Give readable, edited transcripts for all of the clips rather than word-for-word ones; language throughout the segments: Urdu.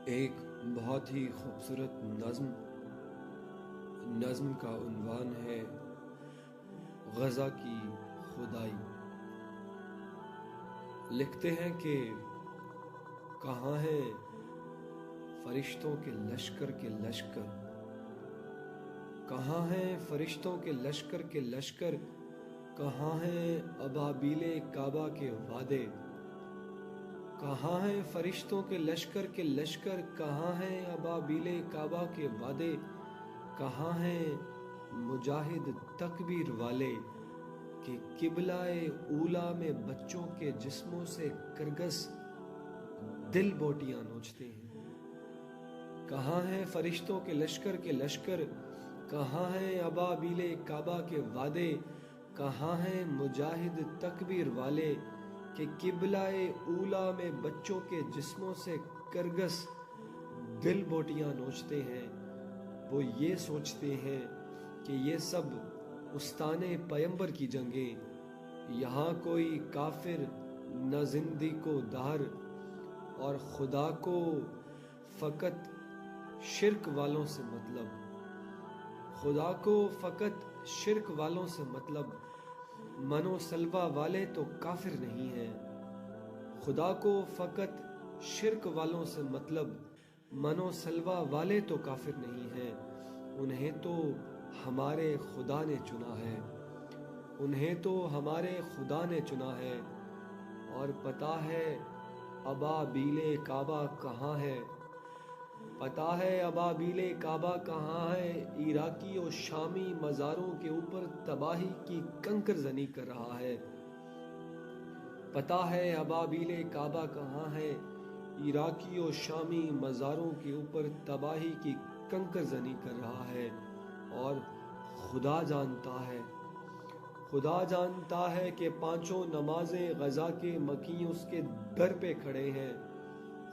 ایک بہت ہی خوبصورت نظم کا عنوان ہے غزہ کی خدائی۔ لکھتے ہیں کہ کہاں ہے فرشتوں کے لشکر کے لشکر، کہاں ہیں فرشتوں کے لشکر کے لشکر، کہاں ہیں ابابیل کعبہ کے وعدے، کہاں ہیں فرشتوں کے لشکر کے لشکر، کہاں ہیں ابابیل کعبہ کے وعدے، کہاں ہیں مجاہد تکبیر والے کہ قبلہ اولا میں بچوں کے جسموں سے کرگس دل بوٹیاں نوچتے ہیں۔ کہاں ہیں فرشتوں کے لشکر کے لشکر، کہاں ہیں ابابیل کعبہ کے وعدے، کہاں ہیں مجاہد تکبیر والے کہ قبلہ اولا میں بچوں کے جسموں سے کرگس دل بوٹیاں نوچتے ہیں۔ وہ یہ سوچتے ہیں کہ یہ سب استان پیمبر کی جنگیں، یہاں کوئی کافر نہ زندگی کو دار، اور خدا کو فقط شرک والوں سے مطلب، خدا کو فقط شرک والوں سے مطلب، منو سلوا والے تو کافر نہیں ہیں۔ خدا کو فقط شرک والوں سے مطلب، منو سلوا والے تو کافر نہیں ہیں۔ انہیں تو ہمارے خدا نے چنا ہے، انہیں تو ہمارے خدا نے چنا ہے، اور پتہ ہے ابابیل کعبہ کہاں ہے، پتہ ہے ابابیل کعبہ کہاں ہے، عراقی و شامی مزاروں کے اوپر تباہی کی کنکر زنی کر رہا ہے۔ پتہ ہے ابابیل کعبہ کہاں ہے، عراقی و شامی مزاروں کے اوپر تباہی کی کنکر زنی کر رہا ہے، اور خدا جانتا ہے، خدا جانتا ہے کہ پانچوں نمازیں غزہ کے مکی اس کے در پہ کھڑے ہیں۔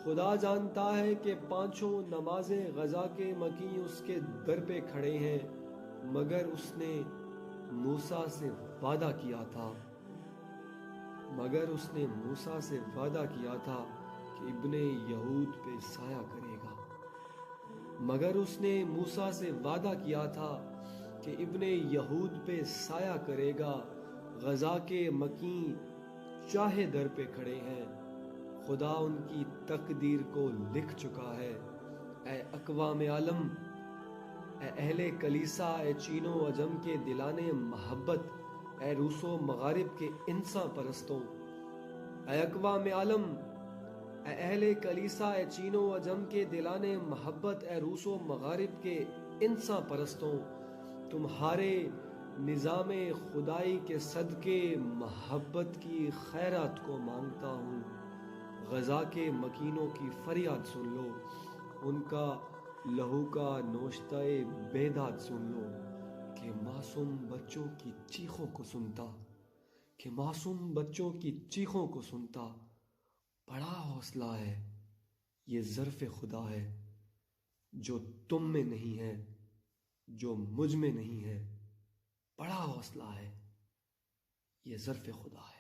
خدا جانتا ہے کہ پانچوں نمازیں غزہ کے مکی اس کے در پہ کھڑے ہیں، مگر اس نے موسیٰ سے وعدہ کیا تھا، مگر اس نے موسیٰ سے وعدہ کیا تھا کہ ابن یہود پہ سایہ کرے گا، مگر اس نے موسیٰ سے وعدہ کیا تھا کہ ابن یہود پہ سایہ کرے گا۔ غزہ کے مکین چاہے در پہ کھڑے ہیں، خدا ان کی تقدیر کو لکھ چکا ہے۔ اے اقوام عالم، اے اہل کلیسا، اے چین و عجم کے دلان محبت، اے روس و مغارب کے انسان پرستوں، اے اقوام عالم، اے اہل کلیسا، اے چین و عجم کے دلان محبت، اے روس و مغارب کے انسان پرستوں، تمہارے نظام خدائی کے صدقے محبت کی خیرات کو مانگتا ہوں۔ غزہ کے مکینوں کی فریاد سن لو، ان کا لہو کا نوشتہ بیداد سن لو، کہ معصوم بچوں کی چیخوں کو سنتا، کہ معصوم بچوں کی چیخوں کو سنتا۔ بڑا حوصلہ ہے، یہ ظرف خدا ہے، جو تم میں نہیں ہے، جو مجھ میں نہیں ہے۔ بڑا حوصلہ ہے، یہ ظرف خدا ہے۔